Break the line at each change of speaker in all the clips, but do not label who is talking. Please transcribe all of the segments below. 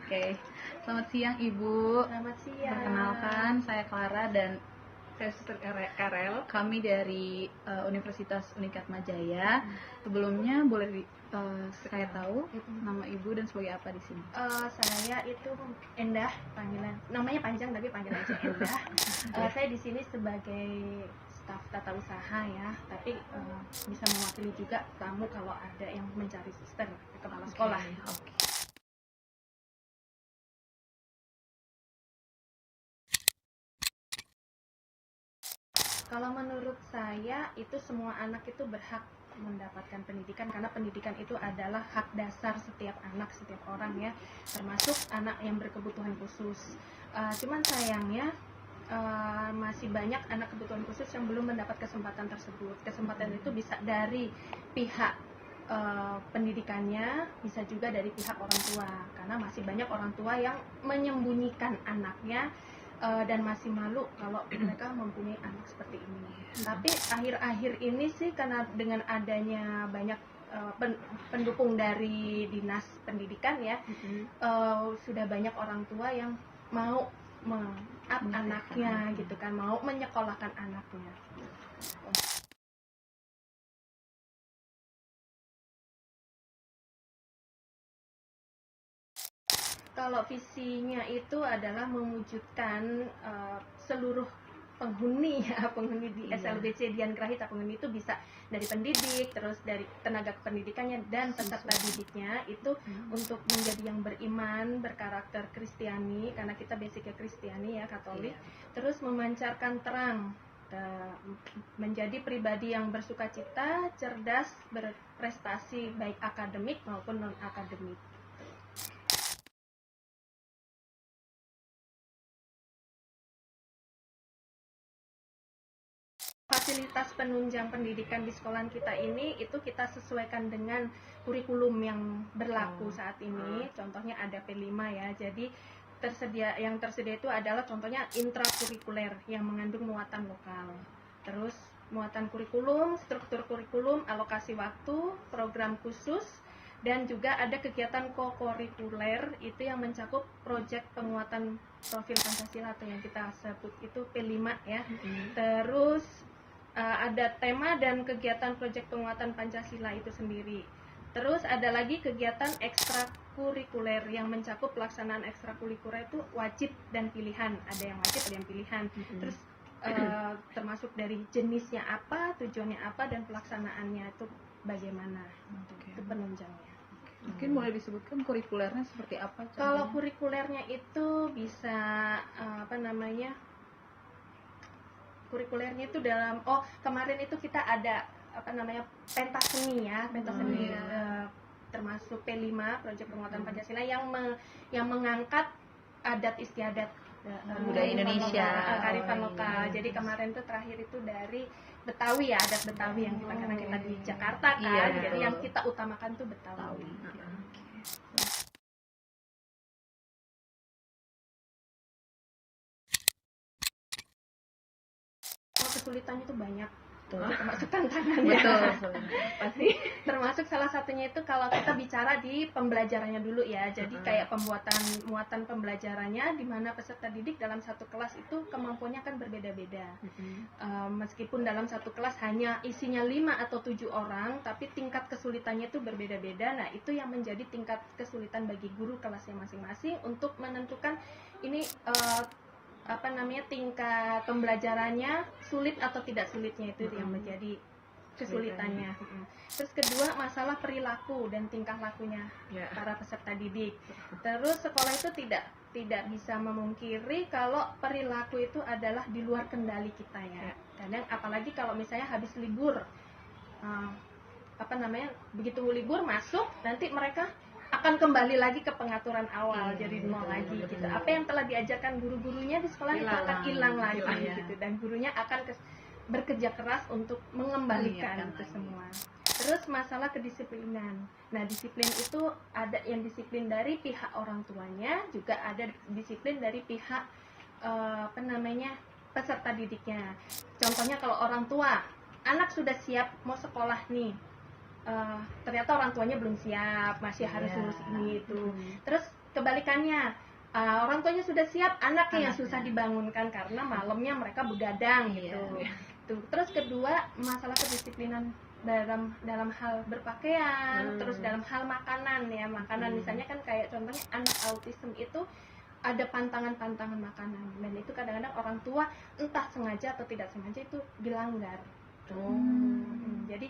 Oke. Selamat siang Ibu.
Selamat siang.
Perkenalkan, saya Clara dan saya Suster Karel. Kami dari Universitas Unikat Majaya. Sebelumnya boleh saya tahu nama Ibu dan sebagai apa di sini?
Saya itu Endah, panggilan namanya panjang tapi panggil aja Endah. Saya di sini sebagai staf tata usaha ya, tapi bisa mewakili juga tamu kalau ada yang mencari suster, kepala sekolah.
Oke.
Kalau menurut saya itu semua anak itu berhak mendapatkan pendidikan, karena pendidikan itu adalah hak dasar setiap anak, setiap orang ya, termasuk anak yang berkebutuhan khusus. Cuman sayangnya masih banyak anak kebutuhan khusus yang belum mendapat kesempatan tersebut. Kesempatan itu bisa dari pihak pendidikannya, bisa juga dari pihak orang tua, karena masih banyak orang tua yang menyembunyikan anaknya dan masih malu kalau mereka mempunyai anak seperti ini. Tapi akhir-akhir ini sih, karena dengan adanya banyak pendukung dari dinas pendidikan ya, sudah banyak orang tua yang mau up anaknya gitu kan, mau menyekolahkan anaknya. Kalau visinya itu adalah mewujudkan seluruh penghuni di SLBC Dian Grahita, penghuni itu bisa dari pendidik, terus dari tenaga pendidikannya dan peserta didiknya itu untuk menjadi yang beriman, berkarakter Kristiani, karena kita basicnya Kristiani ya, Katolik, terus memancarkan terang, menjadi pribadi yang bersukacita, cerdas, berprestasi baik akademik maupun non akademik. Fasilitas penunjang pendidikan di sekolah kita ini itu kita sesuaikan dengan kurikulum yang berlaku saat ini. Contohnya ada P5 ya. Jadi yang tersedia itu adalah contohnya intrakurikuler yang mengandung muatan lokal. Terus muatan kurikulum, struktur kurikulum, alokasi waktu, program khusus, dan juga ada kegiatan kokurikuler itu yang mencakup proyek penguatan profil Pancasila atau yang kita sebut itu P5 ya. Terus ada tema dan kegiatan proyek penguatan Pancasila itu sendiri. Terus ada lagi kegiatan ekstrakurikuler yang mencakup pelaksanaan ekstrakurikuler itu wajib dan pilihan. Ada yang wajib, ada yang pilihan. Terus termasuk dari jenisnya apa, tujuannya apa, dan pelaksanaannya itu bagaimana. Itu penunjangnya.
Mungkin boleh disebutkan kurikulernya seperti apa?
Kalau kurikulernya itu bisa kurikulernya itu dalam kemarin itu kita ada pentas seni ya, termasuk P5 proyek penguatan Pancasila yang mengangkat adat istiadat
budaya Indonesia,
kearifan lokal. Jadi kemarin tuh terakhir itu dari Betawi ya, adat Betawi yang karena kita di Jakarta kan, jadi yang kita utamakan tuh Betawi. Kesulitannya itu banyak, termasuk tantangannya.
Betul.
Pasti termasuk salah satunya itu kalau kita bicara di pembelajarannya dulu ya. Jadi kayak muatan pembelajarannya, di mana peserta didik dalam satu kelas itu kemampuannya kan berbeda-beda. Meskipun dalam satu kelas hanya isinya 5 atau 7 orang, tapi tingkat kesulitannya itu berbeda-beda. Nah, itu yang menjadi tingkat kesulitan bagi guru kelasnya masing-masing untuk menentukan ini tingkat pembelajarannya sulit atau tidak sulitnya, itu yang menjadi kesulitannya. Terus kedua, masalah perilaku dan tingkah lakunya para peserta didik. Terus sekolah itu tidak bisa memungkiri kalau perilaku itu adalah di luar kendali kita ya. Kadang apalagi kalau misalnya habis libur, begitu libur masuk, nanti mereka akan kembali lagi ke pengaturan awal, jadi nol lagi gitu. Apa yang telah diajarkan guru-gurunya di sekolah itu akan hilang lagi gitu, dan gurunya akan bekerja keras untuk mengembalikan itu semua. Terus masalah kedisiplinan. Nah, disiplin itu ada yang disiplin dari pihak orang tuanya, juga ada disiplin dari pihak peserta didiknya. Contohnya kalau orang tua, anak sudah siap mau sekolah nih, ternyata orang tuanya belum siap, masih harus ngurus ini itu. Terus kebalikannya, orang tuanya sudah siap, anaknya yang susah dibangunkan karena malamnya mereka begadang gitu. Tuh. Terus kedua, masalah kedisiplinan dalam hal berpakaian, terus dalam hal makanan ya, makanan misalnya kan kayak contohnya anak autism itu ada pantangan-pantangan makanan, dan itu kadang-kadang orang tua entah sengaja atau tidak sengaja itu dilanggar. Jadi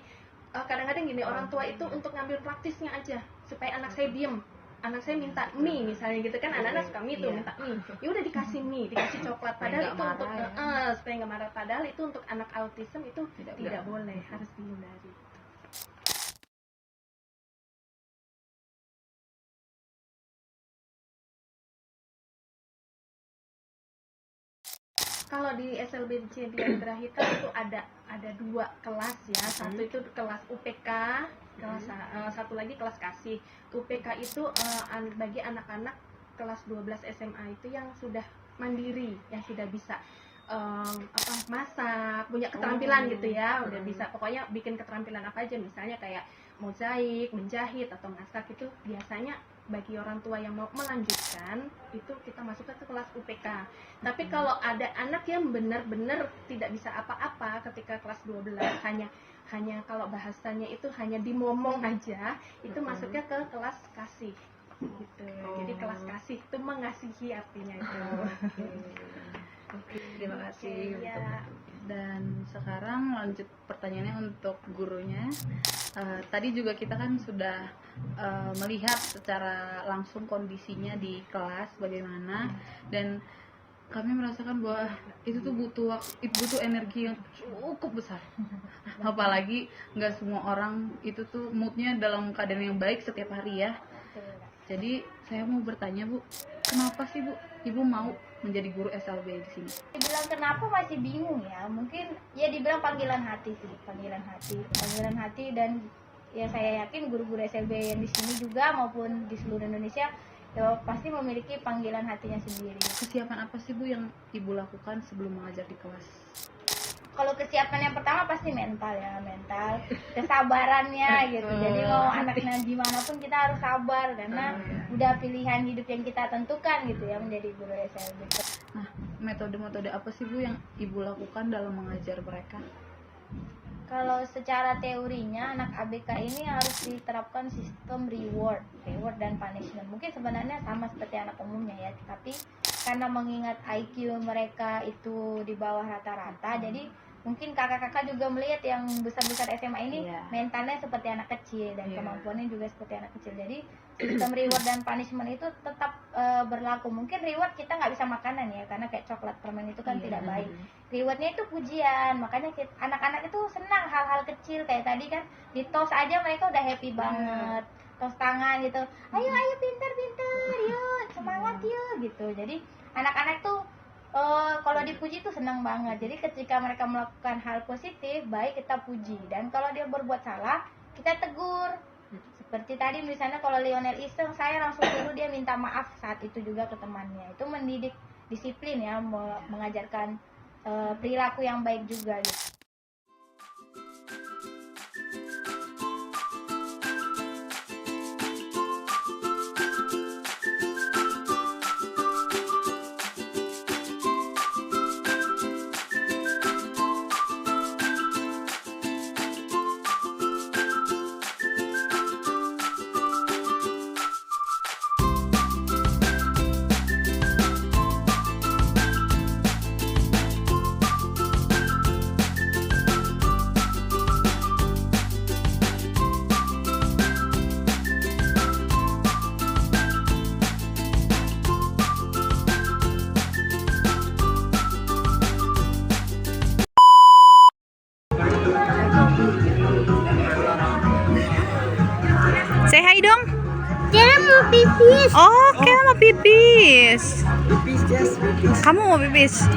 kadang-kadang gini, orang tua itu untuk ngambil praktisnya aja supaya anak saya diem, anak saya minta mie misalnya gitu kan, anak-anak suka mie tuh, minta mie, ya udah dikasih mie, dikasih coklat, padahal itu untuk supaya nggak marah, padahal itu untuk anak autism itu tidak boleh, harus dihindari. Kalau di SLB Champion Grahita itu ada 2 kelas ya, satu itu kelas UPK, kelas satu lagi kelas kasih. UPK itu bagi anak-anak kelas 12 SMA itu yang sudah mandiri, yang sudah bisa masak, punya keterampilan gitu ya, udah bisa pokoknya bikin keterampilan apa aja, misalnya kayak mozaik, menjahit atau masak, itu biasanya bagi orang tua yang mau melanjutkan itu kita masukkan ke kelas UPK. Tapi kalau ada anak yang benar-benar tidak bisa apa-apa ketika kelas 12, hanya kalau bahasanya itu hanya dimomong aja, itu masuknya ke kelas kasih gitu. Jadi kelas kasih itu mengasihi artinya itu.
Oke, terima kasih.
Ya.
Dan sekarang lanjut pertanyaannya untuk gurunya. Tadi juga kita kan sudah melihat secara langsung kondisinya di kelas bagaimana, dan kami merasakan bahwa itu tuh butuh energi yang cukup besar. Apalagi nggak semua orang itu tuh moodnya dalam keadaan yang baik setiap hari ya. Jadi saya mau bertanya, Bu, kenapa sih Bu Ibu mau menjadi guru SLB di sini?
Dibilang kenapa masih bingung ya, mungkin ya dibilang panggilan hati sih, panggilan hati, dan ya saya yakin guru-guru SLB yang di sini juga maupun di seluruh Indonesia ya pasti memiliki panggilan hatinya sendiri.
Kesiapan apa sih Bu yang Ibu lakukan sebelum mengajar di kelas?
Kalau kesiapan yang pertama pasti mental, kesabarannya gitu. Jadi mau anaknya gimana pun kita harus sabar karena udah pilihan hidup yang kita tentukan gitu ya, menjadi guru SLB.
Nah, metode-metode apa sih Bu yang Ibu lakukan dalam mengajar mereka?
Kalau secara teorinya anak ABK ini harus diterapkan sistem reward dan punishment. Mungkin sebenarnya sama seperti anak umumnya ya, tapi karena mengingat IQ mereka itu di bawah rata-rata, jadi mungkin kakak-kakak juga melihat yang besar-besar SMA ini mentalnya seperti anak kecil dan kemampuannya juga seperti anak kecil. Jadi sistem reward dan punishment itu tetap berlaku. Mungkin reward kita nggak bisa makanan ya, karena kayak coklat, permen itu kan tidak baik. Rewardnya itu pujian, makanya anak-anak itu senang hal-hal kecil kayak tadi kan di tos aja mereka udah happy banget, tos tangan gitu, ayo pintar, yuk semangat yuk gitu. Jadi anak-anak tuh kalau dipuji tuh senang banget. Jadi ketika mereka melakukan hal positif, baik kita puji, dan kalau dia berbuat salah kita tegur. Seperti tadi misalnya kalau Lionel iseng, saya langsung suruh dia minta maaf saat itu juga ke temannya. Itu mendidik disiplin ya, mengajarkan perilaku yang baik juga gitu.
Say hi dong.
Kira mau pipis.
Oh, Kira mau pipis.
Pipis, just pipis.
Kamu mau pipis?